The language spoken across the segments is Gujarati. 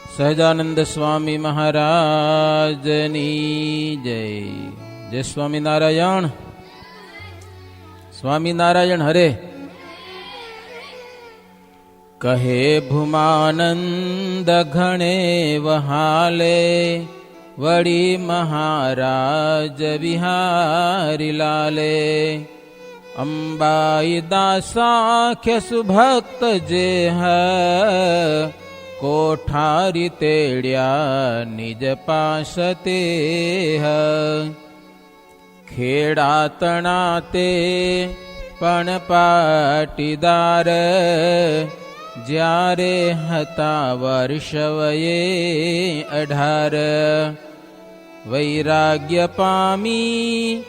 સહજાનંદ સ્વામી મહારાજની જય. જય સ્વામિનારાયણ. સ્વામિનારાયણ હરે. કહે ભૂમાનંદ ઘણે વહાલે, વળી મહારાજ બિહારી લાલે. અંબાઈ દાસાખ્ય સુભક્ત જે હ, કોઠારી તેડ્યા નિજ પાસતે હ. ખેડા તણા તે પણ પાટીદાર, જ્યારે હતા વર્ષ વયે 18. વૈરાગ્ય પામી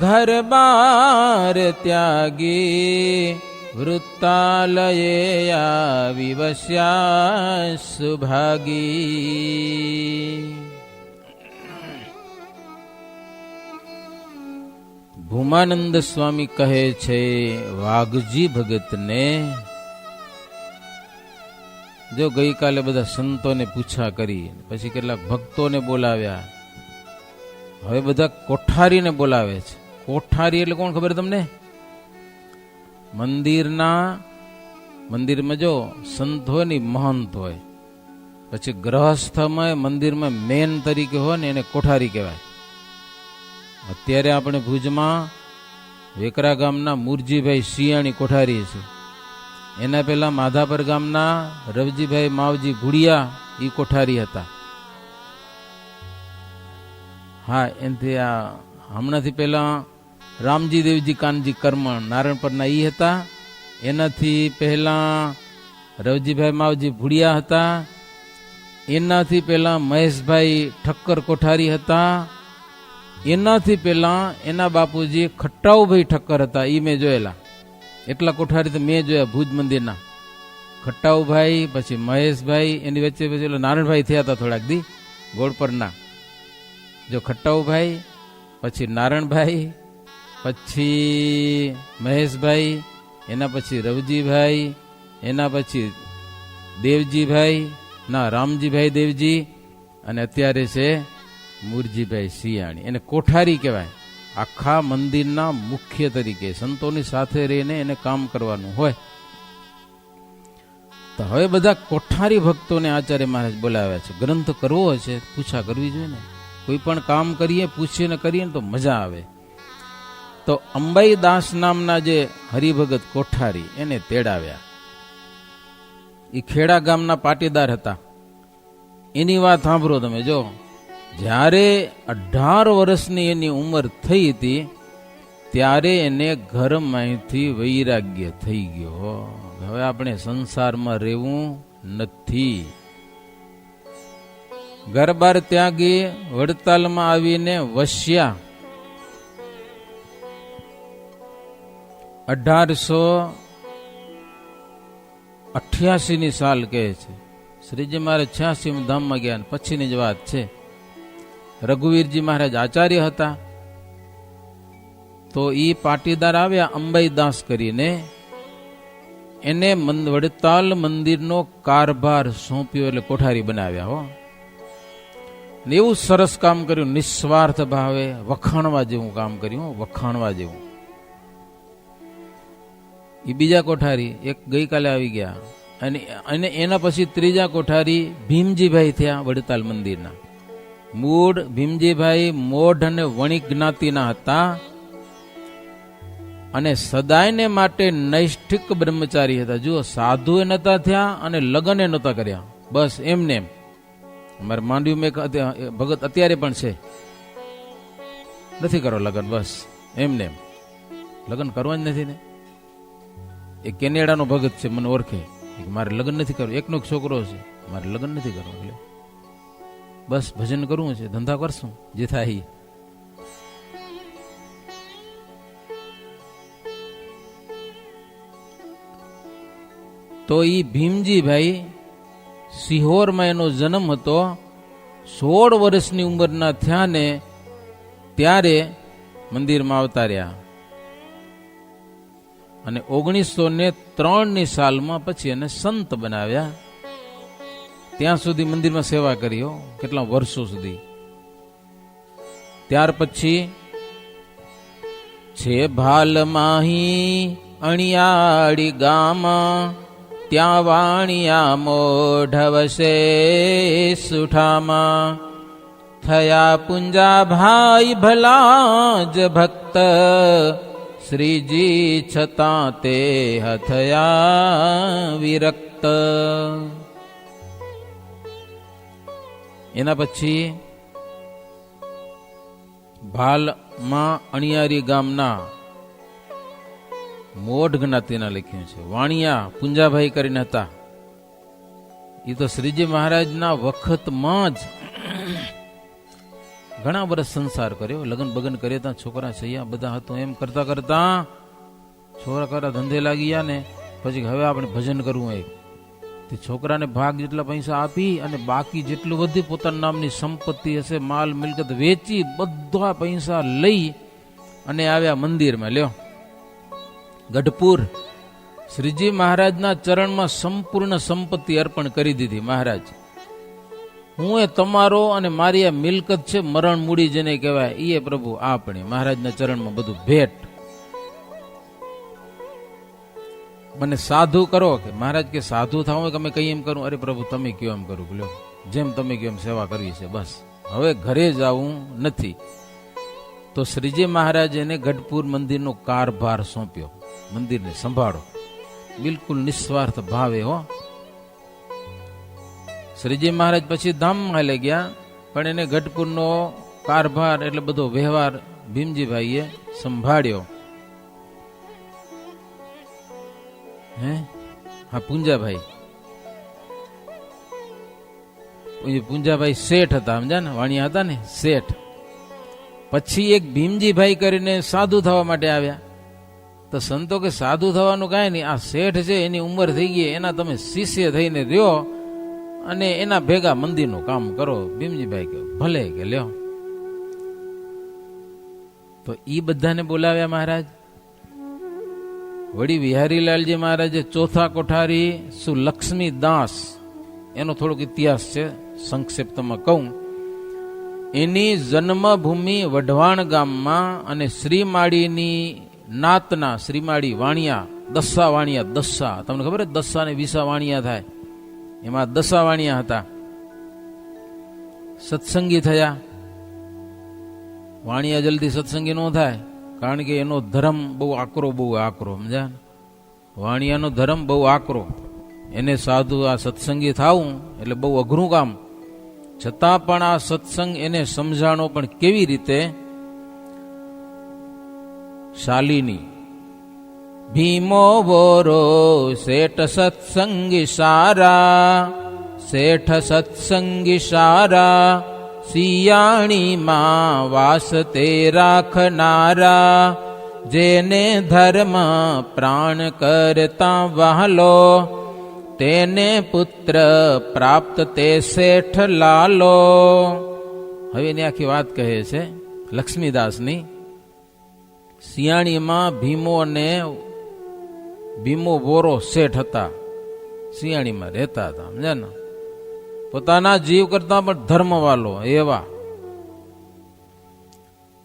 ઘર બાર ત્યાગી, વૃત્તાલયે આવી વસ્યા સુભાગી. ભૂમાનંદ સ્વામી કહે છે વાઘજી ભગતને, જો ગઈકાલે બધા સંતોને પૂછા કરી, પછી કેટલાક ભક્તોને બોલાવ્યા, હવે બધા કોઠારીને બોલાવે છે. કોઠારી એટલે કોણ ખબર તમને? મંદિરમાં જો સંત હોય ને મહંત હોય, પછી ગ્રહસ્થમાં મંદિરમાં મેન તરીકે હોય ને એને કોઠારી કહેવાય. અત્યારે આપણે ભુજમાં વેકરા ગામના મુરજીભાઈ સિયાણી કોઠારી છે. એના પહેલા માધાપર ગામના રવજીભાઈ માવજી ભુડિયા એ કોઠારી હતા. હા, એનાથી આ હમણાંથી પહેલા રામજી દેવજી કાનજી કરમણ નારાયણપરના ઈ હતા. એનાથી પહેલા રવજીભાઈ માવજી ભુડિયા હતા. એનાથી પહેલા મહેશભાઈ ઠક્કર કોઠારી હતા. એનાથી પહેલા એના બાપુજી ખટ્ટાઉભાઈ ઠક્કર હતા. ઈ મેં જોયેલા. એટલા કોઠારી તો મેં જોયા ભુજ મંદિરના. ખટ્ટાઉભાઈ, પછી મહેશભાઈ, એની વચ્ચે પછી નારાયણભાઈ થયા હતા થોડાક દી ગોળપરના. જો ખટ્ટાઉભાઈ, પછી નારાયણભાઈ, પછી મહેશભાઈ, એના પછી રવજીભાઈ, એના પછી દેવજીભાઈ ના રામજીભાઈ દેવજી, અને અત્યારે છે મુરજીભાઈ સિયાણી. એને કોઠારી કહેવાય. આખા મંદિરના મુખ્ય તરીકે સંતોની સાથે રહીને એને કામ કરવાનું હોય. તો હવે બધા કોઠારી ભક્તોને આચાર્ય મહારાજ બોલાવ્યા છે. ગ્રંથ કરવો છે, પૂછા કરવી જોઈએ ને. કોઈ પણ કામ કરીએ પૂછીને કરીએ ને તો મજા આવે. તો અંબાઈ દાસ નામના જે હરિભગત કોઠારી એને તેડાવ્યા. એ ખેડા ગામના પાટીદાર હતા. એની વાત સાંભળો તમે. જો જ્યારે 18 વર્ષની એની ઉંમર થઈ હતી ત્યારે એને ઘરમાંથી વૈરાગ્ય થઈ ગયો. હવે આપણે સંસારમાં રહેવું નથી. ઘર બાર ત્યાગી વડતાલમાં આવીને વસ્યા. 1888ની સાલ કહે છે. શ્રીજી મહારાજ 86 ધામમાં ગયા પછીની જ વાત છે. રઘુવીરજી મહારાજ આચાર્ય હતા. તો ઈ પાટીદાર આવ્યા અંબાઈ દાસ કરીને. એને વડતાલ મંદિરનો કારભાર સોંપ્યો, એટલે કોઠારી બનાવ્યા. હો, એવું સરસ કામ કર્યું, નિસ્વાર્થ ભાવે વખાણવા જેવું કામ કર્યું. વખાણવા જેવું. એ બીજા કોઠારી એક ગઈકાલે આવી ગયા. અને એના પછી ત્રીજા કોઠારી ભીમજીભાઈ થયા વડતાલ મંદિરના. મૂળ ભીમજીભાઈ મોઢ અને વણિક જ્ઞાતિના હતા અને સદાયને માટે નૈષ્ઠિક બ્રહ્મચારી હતા. જુઓ, સાધુ એ નતા થયા અને લગ્ન એ નતા કર્યા. બસ એમને એમ. અમારે માંડવીમાં એક ભગત અત્યારે પણ છે, નથી કરો લગ્ન, બસ એમને એમ. લગ્ન કરવા જ નથી ને. એ કેનેડાનો ભગત છે, મને ઓળખે. મારે લગ્ન નથી કરવું. એકનો એક છોકરો છે, મારે લગ્ન નથી કરવું. એટલે બસ ભજન કરવું છે, ધંધા કરશું જે થાય. તો ઈ ભીમજીભાઈ સિહોરમાં એનો જન્મ હતો. 16 વર્ષની ઉંમરના થયા ને ત્યારે મંદિરમાં આવતા રહ્યા. અને 1903ની સાલમાં પછી એને સંત બનાવ્યા. ત્યાં સુધી મંદિરમાં સેવા કરી હો, કેટલા વર્ષો સુધી. ત્યાર પછી છે ભાલ માહી અણિયાળી ગામ, ત્યાં વાણિયા મોઢવશે સુઠામાં, થયા પુંજા ભાઈ ભલા જ ભક્ત, શ્રીજી છતાં તે થયા વિરક્ત. એના પછી ભાલમાં અણિયારી ગામના મોઢ જ્ઞાતિના લખ્યું છે. વાણિયા પુંજાભાઈ કરીને હતા. એ તો શ્રીજી મહારાજના વખતમાં જ ઘણા વર્ષ સંસાર કર્યો, લગ્ન બગન કર્યા હતા, છોકરા છૈયા બધા હતું. એમ કરતા કરતા છોકરા ધંધે લાગી ગયા ને પછી હવે આપણે ભજન કરવું. એક તે છોકરાને ભાગ જેટલા પૈસા આપી અને બાકી જેટલું બધી પોતાના નામની સંપત્તિ હશે, માલ મિલકત વેચી બધા પૈસા લઈ અને આવ્યા મંદિરમાં. લ્યો ગઢપુર શ્રીજી મહારાજના ચરણમાં સંપૂર્ણ સંપત્તિ અર્પણ કરી દીધી. મહારાજ, હું એ તમારો અને મારી આ મિલકત છે, મરણ મૂડી જેને કહેવાય, એ પ્રભુ આપણે મહારાજના ચરણમાં બધું ભેટ. મને સાધુ કરો કે મહારાજ કે સાધુ થાવ કે અમે કઈ એમ કરું? અરે પ્રભુ તમે કયો એમ કરું. લ્યો જેમ તમે કયો એમ સેવા કરવી છે, બસ હવે ઘરે જવું નથી. તો શ્રીજી મહારાજ એને ગઢપુર મંદિરનો કારભાર સોંપ્યો. મંદિરને સંભાળો, બિલકુલ નિસ્વાર્થ ભાવે હો. શ્રીજી મહારાજ પછી ધામમાં લઈ ગયા, પણ એને ગઢપુરનો કારભાર એટલે બધો વ્યવહાર ભીમજીભાઈએ સંભાળ્યો. હા પુંજાભાઈ શેઠ હતા, સમજ્યા ને, વાણિયા હતા ને શેઠ. પછી એક ભીમજીભાઈ કરીને સાધુ થવા માટે આવ્યા. તો સંતો કે સાધુ થવાનું કાંઈ નહીં, આ શેઠ છે એની ઉંમર થઈ ગઈ, એના તમે શિષ્ય થઈને રહ્યો અને એના ભેગા મંદિરનું કામ કરો. ભીમજીભાઈ કે ભલે કે લ્યો. તો ઈ બધાને બોલાવ્યા મહારાજ. વળી વિહારીલાલજી મહારાજે ચોથા કોઠારી શું લક્ષ્મી દાસ, એનો થોડોક ઇતિહાસ છે, સંક્ષિપ્તમાં કહું. એની જન્મભૂમિ વઢવાણ ગામમાં અને શ્રીમાળીની નાતના શ્રીમાળી વાણિયા, દસ્સા વાણિયા, દસ્સા તમને ખબર છે, દસ્સા ને વિસા વાણિયા થાય, એમાં દસ્સા વાણિયા હતા. સત્સંગી થયા. વાણિયા જલ્દી સત્સંગી ન થાય, કારણ કે એનો ધર્મ બહુ આકરો, સમજ્યા? વાણિયાનો ધર્મ બહુ આકરો. એને સાધુ આ સત્સંગી થાવું એટલે બહુ અઘરું કામ. છતાં પણ આ સત્સંગ એને સમજાણો, પણ કેવી રીતે? શાલિની ભીમો બોરો શેઠ સત્સંગી સારા, શેઠ સત્સંગી સારા, સિયાણી માં વાસ તે રાખનારા, જેને ધર્મ પ્રાણ કરતા વહાલો, તેને પુત્ર પ્રાપ્ત તે શેઠ લાલો. હવે એની આખી વાત કહે છે લક્ષ્મીદાસની. સિયાણીમાં ભીમો વોરો શેઠ હતા, સિયાણીમાં રહેતા હતા, સમજ્યા ને? પોતાના જીવ કરતા પણ ધર્મવાલો એવા.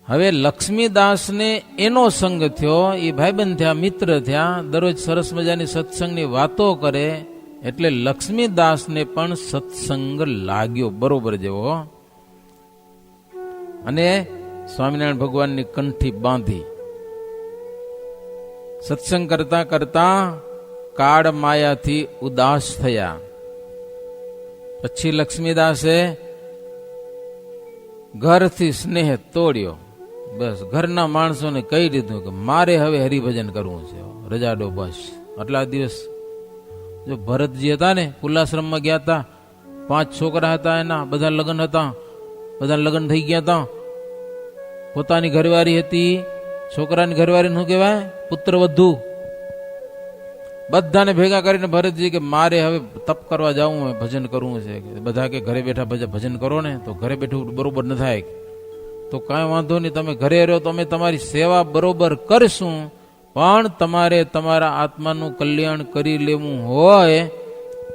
હવે લક્ષ્મીદાસને એનો સંગ થયો, એ ભાઈબંધ થયા, મિત્ર થયા, દરરોજ સરસ મજાની સત્સંગની વાતો કરે, એટલે લક્ષ્મીદાસને પણ સત્સંગ લાગ્યો બરોબર જેવો. અને સ્વામિનારાયણ ભગવાનની કંઠી બાંધી. સત્સંગ કરતા કરતા કાળ માયાથી ઉદાસ થયા. પછી લક્ષ્મીદાસે ઘરથી સ્નેહ તોડ્યો. બસ ઘરના માણસોને કહી દીધું કે મારે હવે હરિભજન કરવું છે, રજાડો બસ. આટલા દિવસ જો ભરતજી હતા ને, કુલાશ્રમમાં ગયા હતા, 5 છોકરા હતા, એના બધા લગ્ન હતા, બધા લગ્ન થઈ ગયા હતા. પોતાની ઘરવાળી હતી, છોકરાની ઘરવાળી શું કહેવાય, પુત્ર વધુ. બધાને ભેગા કરીને ભરતજી કે મારે હવે તપ કરવા જવું હોય, ભજન કરવું છે. બધા કે ઘરે બેઠા ભજન કરો ને, તો ઘરે બેઠું બરોબર ન થાય. તો કાંઈ વાંધો નહીં, તમે ઘરે રહો તો અમે તમારી સેવા બરોબર કરશું, પણ તમારે તમારા આત્માનું કલ્યાણ કરી લેવું હોય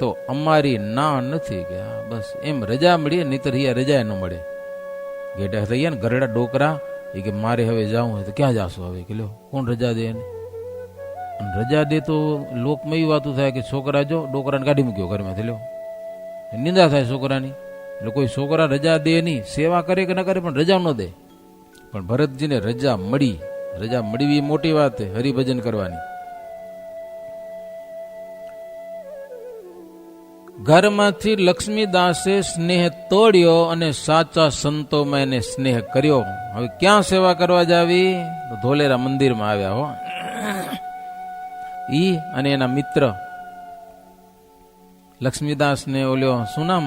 તો અમારી ના નથી કે હા બસ એમ રજા મળીએ, નહીતર અહીંયા રજા ન મળે. ગેટા થઈ ગયા ને ગરડા ડોકરા, એ કે મારે હવે જાવું હોય તો ક્યાં જાશો હવે, કે લ્યો કોણ રજા દે એને. રજા દે તો લોકમાં એવી વાતું થાય કે છોકરા જો ડોકરાને કાઢી મૂક્યો ઘરમાંથી, લ્યો નિંદા થાય છોકરાની. એટલે કોઈ છોકરા રજા દે નહીં, સેવા કરે કે ન કરે પણ રજા ન દે. પણ ભરતજીને રજા મળી. રજા મળવી મોટી વાત છે હરિભજન કરવાની. ઘરમાંથી લક્ષ્મીદાસે સ્નેહ તોડ્યો અને સાચા સંતોમાં એને સ્નેહ કર્યો. હવે ક્યાં સેવા કરવા જાવી? તો ધોલેરા મંદિરમાં આવ્યા હો. ઈ અને એના મિત્ર લક્ષ્મીદાસ ને ઓલ્યો શું નામ,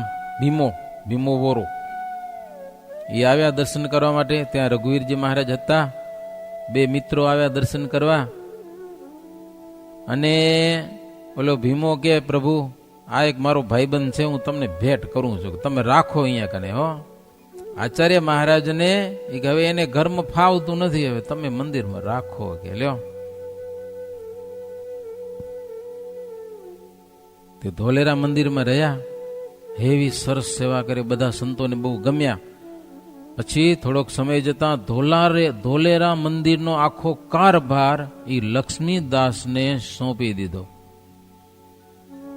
ભીમો વોરો, એ આવ્યા દર્શન કરવા માટે. ત્યાં રઘુવીરજી મહારાજ હતા. બે મિત્રો આવ્યા દર્શન કરવા. અને ઓલો ભીમો કે પ્રભુ આ એક મારો ભાઈબંધ છે, હું તમને ભેટ કરું છું, તમે રાખો અહીંયા કને હો. આચાર્ય મહારાજને એ હવે એને ઘરમાં ફાવતું નથી, હવે તમે મંદિરમાં રાખો કે લ્યો. તે ધોલેરા મંદિરમાં રહ્યા. હેવી સરસ સેવા કરી, બધા સંતોને બહુ ગમ્યા. પછી થોડોક સમય જતા ધોલેરા મંદિરનો આખો કારભાર એ લક્ષ્મીદાસને સોંપી દીધો.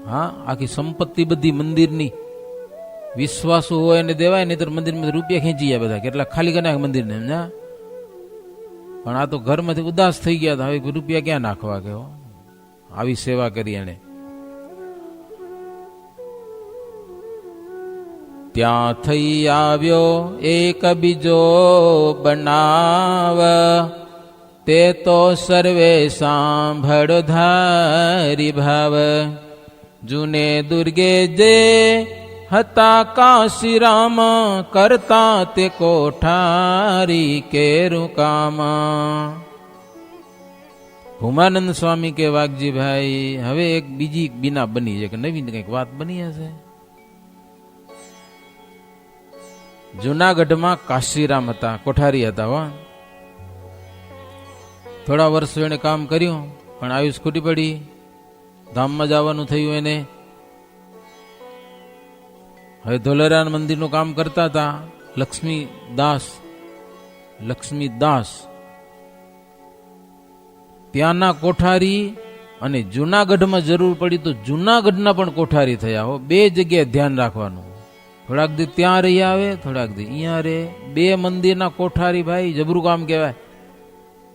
હા, આખી સંપત્તિ બધી મંદિરની. વિશ્વાસુ હોય એને દેવાય, નહીં તો મંદિરમાં રૂપિયા ખેંચી જાય બધા, કેટલા ખાલી કરી નાખે મંદિરને. પણ આ તો ઘરમાંથી ઉદાસ થઈ ગયા હતા, હવે રૂપિયા ક્યાં નાખવા કે. આવી સેવા કરી એને. ત્યાં થઈ આવ્યો એક બીજો બનાવ, તે તો સર્વે સાંભળો ધારી ભાવ. જૂને દુર્ગે જે હતા કાશીરામ, કરતા તે કોઠારી કેરું કામ. ભૂમાનંદ સ્વામી કે વાઘજીભાઈ હવે એક બીજી બીના બની છે, કે નવીન કંઈક વાત બની હશે. જુનાગઢમાં કાશીરામ હતા, કોઠારી હતા. હો, થોડા વર્ષો એને કામ કર્યું, પણ આયુષ ખૂટી પડી. ધામમાં જવાનું થયું એને. હવે ધોલેરા મંદિરનું કામ કરતા હતા લક્ષ્મીદાસ ત્યાંના કોઠારી, અને જુનાગઢમાં જરૂર પડી તો જુનાગઢના પણ કોઠારી થયા. હો, બે જગ્યાએ ધ્યાન રાખવાનું. થોડાક દી ત્યાં રહી આવે, થોડાક દી અહીંયા રહે. બે મંદિરના કોઠારી ભાઈ જબરું કામ કહેવાય.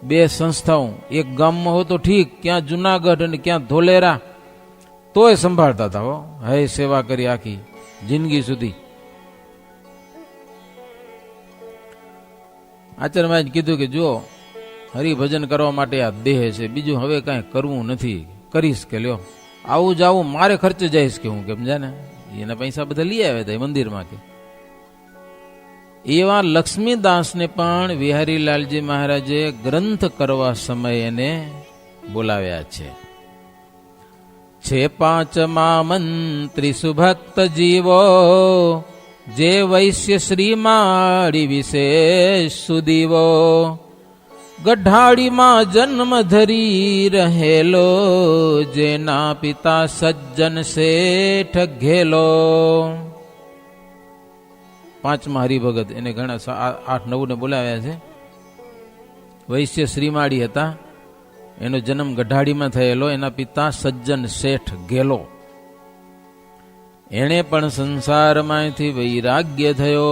બે સંસ્થાઓ એક ગામમાં હોય તો ઠીક, ક્યાં જુનાગઢ અને ક્યાં ધોલેરા, તોય સંભાળતા હતા. હો, હે સેવા કરી આખી જિંદગી સુધી. આચાર્યમાં કીધું કે જો હરિભજન કરવા માટે આ દેહ છે, બીજું હવે કાંઈ કરવું નથી, કરીશ કે લ્યો આવું જાવું મારે ખર્ચે જઈશ કે હું, કેમ જાય ને એના પૈસા બધા લઈ આવ્યા હતા મંદિરમાં. કે એવા લક્ષ્મીદાસને પણ વિહારીલાલજી મહારાજે ગ્રંથ કરવા સમયે એને બોલાવ્યા છે. 5મા મંત્રી સુભક્ત જીવો, જે વૈશ્ય શ્રીમાળી વિશેષ સુદીવો. ગઢાડીમાં જન્મ ધરી રહેલો, જેના પિતા સજ્જન શેઠ ઘેલો. 5મા હરિભગત, એને ઘણા 8-9 ને બોલાવ્યા છે. વૈશ્ય શ્રીમાળી હતા, એનો જન્મ ગઢાડીમાં થયેલો, એના પિતા સજ્જન શેઠ ઘેલો. એણે પણ સંસારમાંથી વૈરાગ્ય થયો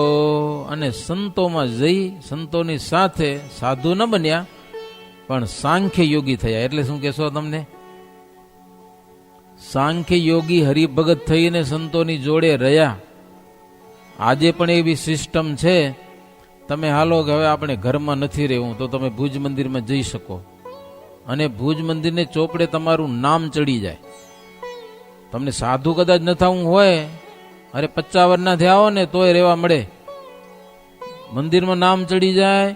અને સંતોમાં જઈ સંતોની સાથે સાધુ ન બન્યા, પણ સાંખ્ય યોગી થયા. એટલે શું કહેશો તમને? સાંખ્ય યોગી હરિભગત થઈને સંતોની જોડે રહ્યા. આજે પણ એવી સિસ્ટમ છે, તમે હાલો કે હવે આપણે ઘરમાં નથી રહેવું તો તમે ભુજ મંદિરમાં જઈ શકો, અને ભુજ મંદિરને ચોપડે તમારું નામ ચડી જાય. તમને સાધુ કદાચ ન થવું હોય, અરે 50 વર્ષના થયા હો ને તોય રહેવા મળે. મંદિરમાં નામ ચડી જાય,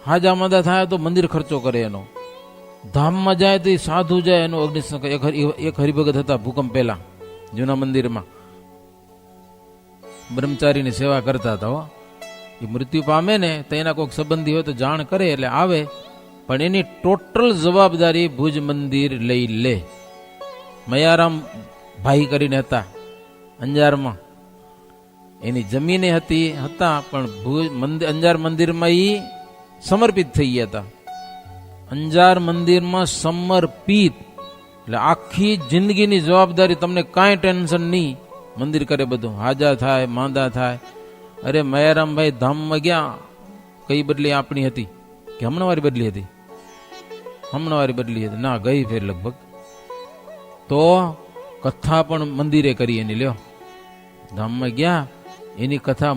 હાજા માદા થાય તો મંદિર ખર્ચો કરે એનો. ધામમાં જાય તો સાધુ જાય એનો અગ્નિ. એક હરિભગત હતા ભૂકંપ પહેલા જૂના મંદિરમાં, બ્રહ્મચારીની સેવા કરતા હતા. હો, એ મૃત્યુ પામે ને તો એના કોઈક સંબંધી હોય તો જાણ કરે એટલે આવે, પણ એની ટોટલ જવાબદારી ભુજ મંદિર લઈ લે. મયારામ ભાઈ કરીને હતા અંજારમાં, એની જમીને હતા પણ અંજાર મંદિરમાં એ સમર્પિત થઈ ગયા હતા. અંજાર મંદિરમાં સમર્પિત એટલે આખી જિંદગીની જવાબદારી, તમને કાંઈ ટેન્શન નહીં, મંદિર કરે બધું, હાજા થાય માંદા થાય. અરે મયારામભાઈ ધામમાં ગયા, કઈ બદલી આપણી હતી કે હમણાં વારી બદલી હતી? હમણાં વારી બદલી હતી ના, ગઈ ફેર લગભગ. તો કથા પણ મંદિરે કરી એની, લ્યો ધામમાં ગયા, એની કથા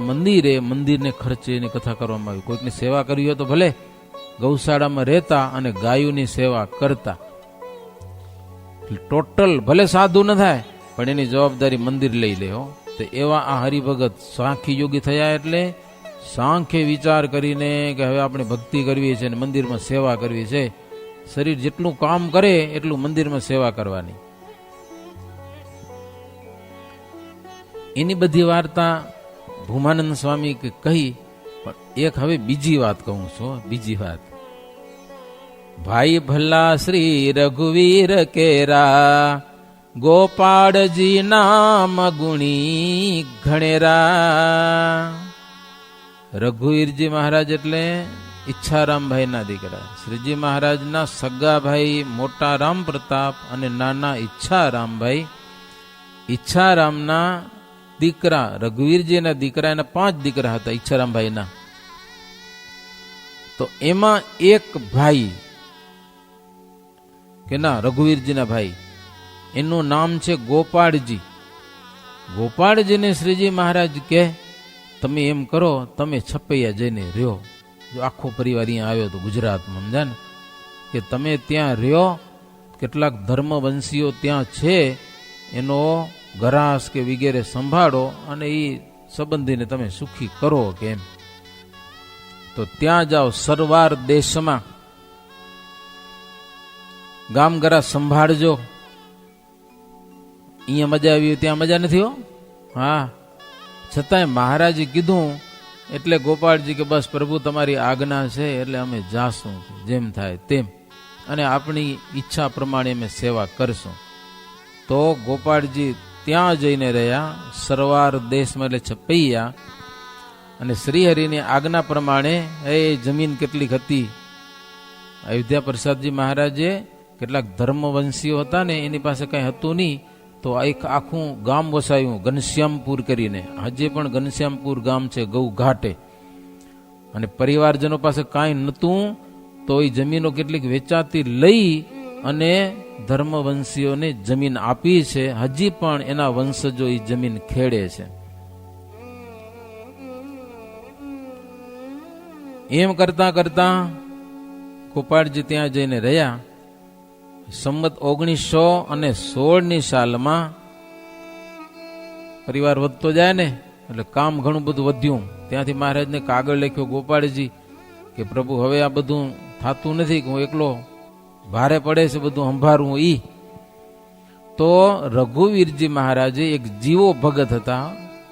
મંદિરને ખર્ચે એની કથા કરવામાં આવી. કોઈકની સેવા કરવી હોય તો ભલે ગૌશાળામાં રહેતા અને ગાયોની સેવા કરતા, ટોટલ ભલે સાધુ ન થાય પણ એની જવાબદારી મંદિર લઈ લે. તો એવા આ હરિભગત સાંખ્ય યોગી થયા, એટલે સાંખ્ય વિચાર કરીને કે હવે આપણે ભક્તિ કરવી છે અને મંદિરમાં સેવા કરવી છે. શરીર જેટલું કામ કરે એટલું મંદિરમાં સેવા કરવાની. એની બધી વાર્તા ભૂમાનંદ સ્વામી કહી. પણ એક હવે બીજી વાત કહું છું, બીજી વાત. ભાઈ ભલા શ્રી રઘુવીર કેરા, ગોપાળજી નામ ગુણી ઘણેરા. રઘુવીરજી મહારાજ એટલે ઈચ્છારામભાઈ ના દીકરા, શ્રીજી મહારાજના સગા ભાઈ મોટા રામ પ્રતાપ અને નાના ઈચ્છારામભાઈ. ઈચ્છારામના દીકરા રઘુવીરજીના દીકરા, એના 5 દીકરા હતા ઈચ્છારામભાઈના. તો એમાં એક ભાઈ કે ના રઘુવીરજીના ભાઈ, એનું નામ છે ગોપાળજી. ગોપાળજીને શ્રીજી મહારાજ કે તમે એમ કરો, તમે છપૈયા જઈને રહ્યો. જો આખો પરિવાર અહીંયા આવ્યો તો ગુજરાતમાં, સમજા ને, કે તમે ત્યાં રહ્યો, કેટલાક ધર્મવંશીઓ ત્યાં છે, એનો ઘરાસ કે વગેરે સંભાળો અને એ સંબંધીને તમે સુખી કરો કે એમ. તો ત્યાં જાઓ સરવાર દેશમાં, ગામ ઘરા સંભાળજો. અહીંયા મજા આવી, ત્યાં મજા નથી હો. હા, છતાંય મહારાજે કીધું એટલે ગોપાળજી કે બસ પ્રભુ તમારી આજ્ઞા છે એટલે અમે જાશું, જેમ થાય તેમ, અને આપણી ઈચ્છા પ્રમાણે અમે સેવા કરશું. તો ગોપાળજી ત્યાં જઈને રહ્યા સરવાર દેશમાં, એટલે છપૈયા. અને શ્રીહરિની આજ્ઞા પ્રમાણે એ જમીન કેટલીક હતી, અયોધ્યા પ્રસાદજી મહારાજે કેટલાક ધર્મવંશીઓ હતા ને, એની પાસે કઈ હતું નહીં, તો એક આખું ગામ વસાયું ઘનશ્યામપુર કરીને. આજે પણ ઘનશ્યામપુર ગામ છે ગૌ ઘાટે. અને પરિવારજનો પાસે કાંઈ નહોતું, તો એ જમીનો કેટલીક વેચાતી લઈ અને ધર્મવંશીઓને જમીન આપી છે. હજી પણ એના વંશજો એ જમીન ખેડે છે. એમ કરતા કરતા ગોપાળજી ત્યાં જઈને રહ્યા. સંમત 1916 સાલમાં પરિવાર વધતો જાય ને, એટલે કામ ઘણું બધું વધ્યું. ત્યાંથી મહારાજને કાગળ લખ્યો ગોપાળજી કે પ્રભુ હવે આ બધું થતું નથી, કે હું એકલો ભારે પડે છે બધું સંભાળવું. ઈ તો રઘુવીરજી મહારાજે એક જીવો ભગત હતા,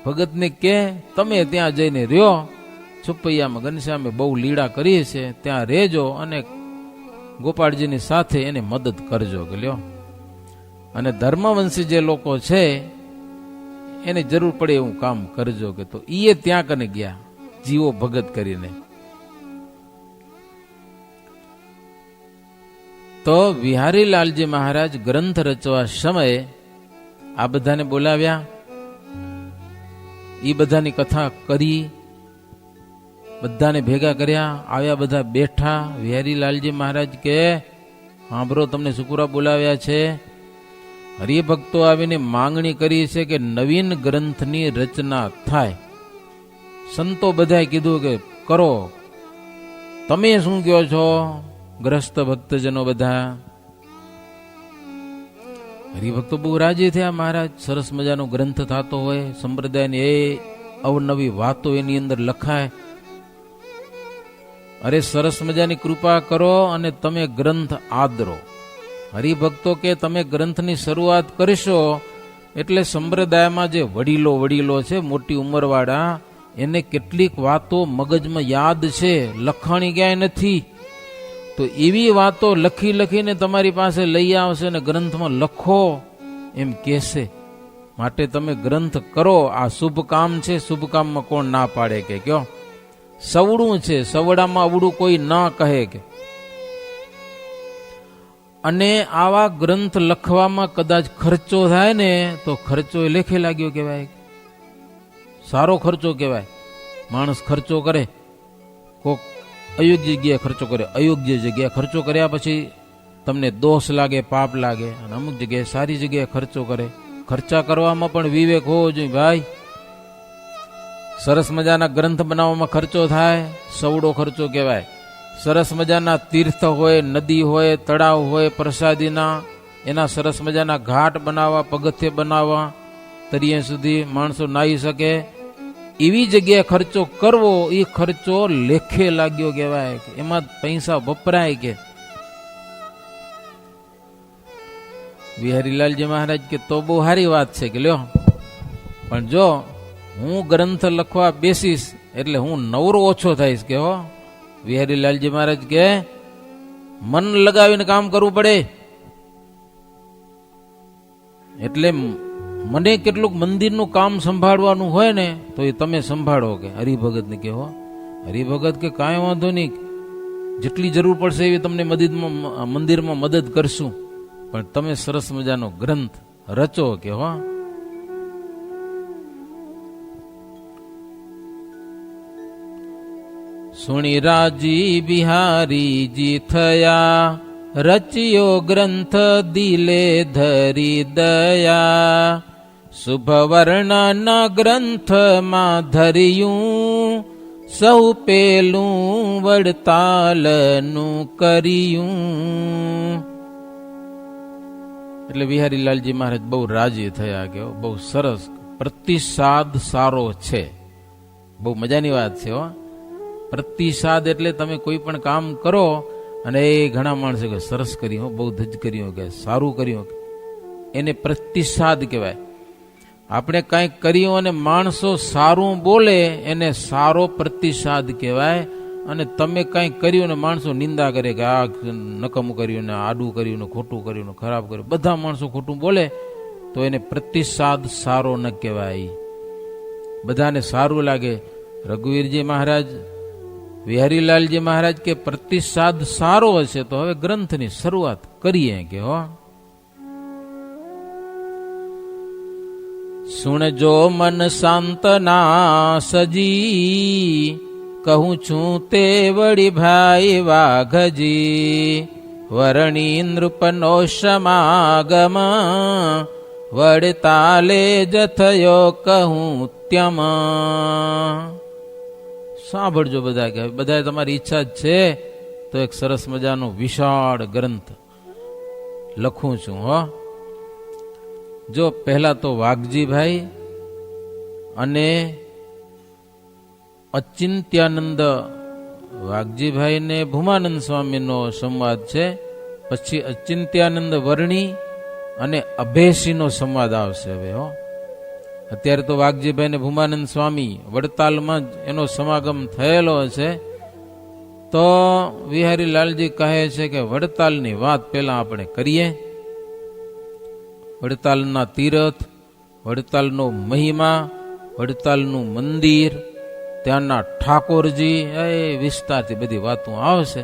ભગતને કે તમે ત્યાં જઈને રહ્યો, છુપૈયામાં ઘનશ્યામે બહુ લીડા કરી છે, ત્યાં રહેજો અને ગોપાળજીની સાથે એને મદદ કરજો કે લ્યો. અને ધર્મવંશી જે લોકો છે એને જરૂર પડે એવું કામ કરજો કે. તો ઈએ ત્યાં કને ગયા જીવો ભગત કરીને. તો વિહારીલાલજી મહારાજ ગ્રંથ રચવા સમયે આ બધાને બોલાવ્યા, એ બધાની કથા કરી, બધાને ભેગા કર્યા, આવ્યા, બધા બેઠા. વિહારીલાલજી મહારાજ કે સાંભળો, તમને સુકુરા બોલાવ્યા છે. હરિભક્તો આવીને માંગણી કરી છે કે નવીન ગ્રંથની રચના થાય. સંતો બધાએ કીધું કે કરો, તમે શું કહો છો ગ્રસ્ત ભક્તજનો બધા? હરિભક્તો બહુ રાજી થયા. મહારાજ સરસ મજાનો ગ્રંથ થતો હોય, સંપ્રદાયની એ અવનવી વાતો એની અંદર લખાય. અરે સરસ મજાની કૃપા કરો અને તમે ગ્રંથ આદરો. હરિભક્તો કે તમે ગ્રંથની શરૂઆત કરશો એટલે સંપ્રદાયમાં જે વડીલો છે, મોટી ઉંમરવાળા, એને કેટલીક વાતો મગજમાં યાદ છે, લખાણી ક્યાંય નથી. તો એવી વાતો લખીને તમારી પાસે લઈ આવશે ને ગ્રંથમાં લખો એમ કહેશે. માટે તમે ગ્રંથ કરો. આ શુભ કામ છે, શુભ કામમાં કોણ ના પાડે કે કયો? સવડું છે, સવડામાં અવડું કોઈ ના કહે કે. અને આવા ગ્રંથ લખવામાં કદાચ ખર્ચો થાય ને તો ખર્ચો એ લેખે લાગ્યો કહેવાય, સારો ખર્ચો કહેવાય. માણસ ખર્ચો કરે, કોક અયોગ્ય જગ્યાએ ખર્ચો કરે, અયોગ્ય જગ્યાએ ખર્ચો કર્યા પછી તમને દોષ લાગે, પાપ લાગે. અને અમુક જગ્યાએ સારી જગ્યાએ ખર્ચો કરે. ખર્ચા કરવામાં પણ વિવેક હોવો જોઈએ ભાઈ. સરસ મજાના ગ્રંથ બનાવવામાં ખર્ચો થાય, સવડો ખર્ચો કહેવાય. સરસ મજાના તીર્થ હોય, નદી હોય, તળાવ હોય પ્રસાદીના, એના સરસ મજાના ઘાટ બનાવવા, પગથિયે બનાવવા, તરિયે સુધી માણસો નાહી શકે, એવી જગ્યાએ ખર્ચો કરવો, એ ખર્ચો લેખે લાગ્યો કહેવાય. એમાં પૈસા વપરાય કે. વિહારીલાલજી મહારાજ કે તો બહુ સારી વાત છે કે લ્યો, પણ જો હું ગ્રંથ લખવા બેસીશ એટલે હું નવરો ઓછો થઈશ કે હો. વિહારીલાલજી મહારાજ કે મન લગાવીને કામ કરવું પડે. એટલે મને કેટલુંક મંદિરનું કામ સંભાળવાનું હોય ને તો એ તમે સંભાળો કે. હરિભગત ને કહો, હરિભગત કે કાંઈ વાંધો નહીં, જેટલી જરૂર પડશે એવી તમને મંદિરમાં મદદ કરશું, પણ તમે સરસ મજાનો ગ્રંથ રચો કે હો. સુણી રાજી બિહારીજી થયા, રચ્યો ગ્રંથ દિલે ધરી દયા. શુભ વર્ણના ગ્રંથમાં ધર્યું, સૌ પેલું વડતાલનું કર્યું. એટલે વિહારીલાલજી મહારાજ બહુ રાજી થયા કે બહુ સરસ, પ્રતિસાદ સારો છે. બહુ મજાની વાત છે હો. પ્રતિસાદ એટલે તમે કોઈ પણ કામ કરો અને એ ઘણા માણસો કે સરસ કર્યું, બહુ ધજ કર્યું, કે સારું કર્યું, એને પ્રતિસાદ કહેવાય. આપણે કંઈક કર્યું અને માણસો સારું બોલે એને સારો પ્રતિસાદ કહેવાય. અને તમે કંઈક કર્યું ને માણસો નિંદા કરે કે આ નકમું કર્યું ને, આડું કર્યું ને, ખોટું કર્યું ને, ખરાબ કર્યું, બધા માણસો ખોટું બોલે તો એને પ્રતિસાદ સારો ન કહેવાય. બધાને સારું લાગે. રઘુવીરજી મહારાજ, વિહારીલાલજી મહારાજ કે પ્રતિસાદ સારો હશે તો હવે ગ્રંથની શરૂઆત કરીએ કે હો. સુણજો મન સાંતના સજી, કહું છું તે વળી ભાઈ વાઘજી. વરણી નૃપનો સમાગમ, વડતાલે જ થયો કહું ત્યમ. સાંભળજો બધા કે બધા તમારી ઈચ્છા જ છે તો એક સરસ મજાનો વિશાળ ગ્રંથ લખું છું હો. જો પહેલા તો વાઘજીભાઈ અને અચિંત્યાનંદ, વાઘજીભાઈ ને ભૂમાનંદ સ્વામીનો સંવાદ છે. પછી અચિંત્યાનંદ વર્ણી અને અભેસીનો સંવાદ આવશે હવે હો. અત્યારે તો વાઘજીભાઈ ને ભૂમાનંદ સ્વામી વડતાલમાં જ એનો સમાગમ થયેલો છે. તો વિહારીલાલજી કહે છે કે વડતાલની વાત પહેલા આપણે કરીએ. વડતાલના તીરથ, વડતાલનો મહિમા, વડતાલનું મંદિર, ત્યાંના ઠાકોરજી, એ વિસ્તારથી બધી વાતો આવશે.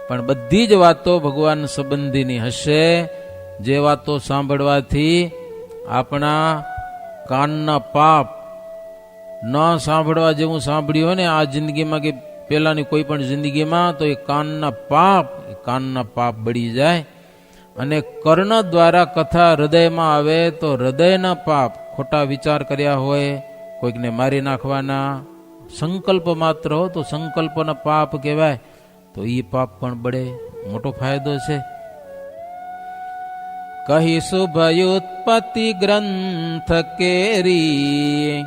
પણ બધી જ વાતો ભગવાન સંબંધીની હશે, જે વાતો સાંભળવાથી આપણા કાનના પાપ, ન સાંભળવા જેવું સાંભળ્યું હોય ને આ જિંદગીમાં કે પેલાની કોઈ પણ જિંદગીમાં, તો એ કાનના પાપ બળી જાય. અને કર્ણ દ્વારા કથા હૃદયમાં આવે તો હૃદયના પાપ, ખોટા વિચાર કર્યા હોય, કોઈકને મારી નાખવાના, સંકલ્પ માત્ર હો તો સંકલ્પના પાપ કહેવાય, તો એ પાપ પણ બળે. મોટો ફાયદો છે. કહી શુભયુત્પત્તિ ગ્રંથ કેરી,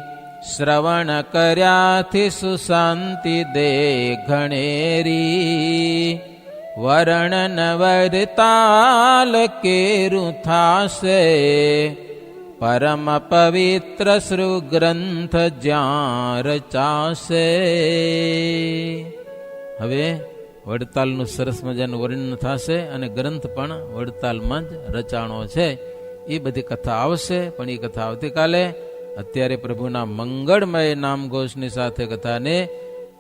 શ્રવણ કર્યાથી સુશાંતિ દે ઘણેરી. વર્ણન વરતાલ કેરું થાશે, પરમ પવિત્ર શ્રુ ગ્રંથ જ્યાં રચાશે. હવે વડતાલનું સરસ મજાનું વર્ણન થશે અને ગ્રંથ પણ વડતાલમાં જ રચાણો છે. એ બધી કથા આવશે, પણ એ કથા આવતીકાલે. અત્યારે પ્રભુના મંગળમય નામ ઘોષની સાથે કથાને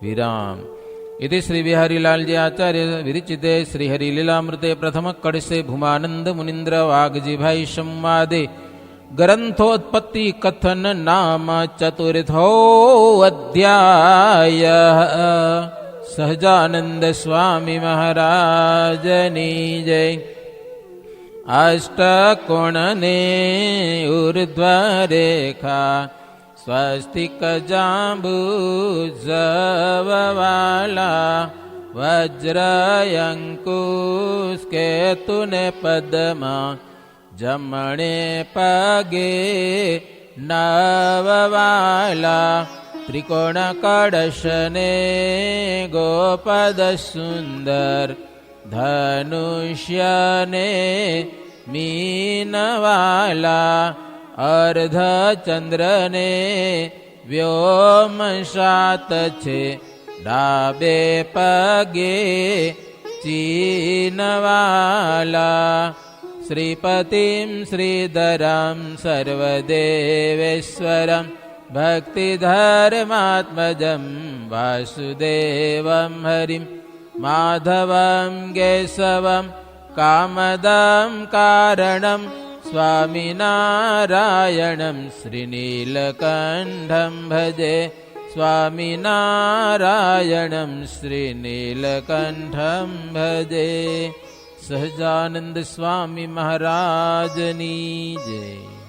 વિરામ. इति श्री बिहारीलालजी आचार्य विरचिते श्री हरि लीलामृते प्रथम कड़से भूमानंद मुनिंद्र वागजी भाई संवादे ग्रंथोत्पत्ति कथन नाम चतुर्थो अध्याय. सहजानंद स्वामी महाराजनी जय. अष्टकोणने ऊर्ध्वरेखा स्वस्तिक जाम्बूजववाला वज्रयंकुस्केतुने पद्मा जमणे पगे नववाला त्रिकोण कड़शने गोपद सुंदर धनुष्यने मीनवाला अर्ध चंद्रने व्योम सात छे डाबे पगे चीनवाला श्रीपतिं श्रीधरं सर्वदेवेश्वरं भक्तिधर्मात्मजं वासुदेवं हरिं माधवं केशवं कामदं कारणं स्वामिनारायणं श्रीनीलकण्ठं भजे. स्वामिनारायणं श्रीनीलकण्ठं भजे. सहजानंद स्वामी महाराजनी जय.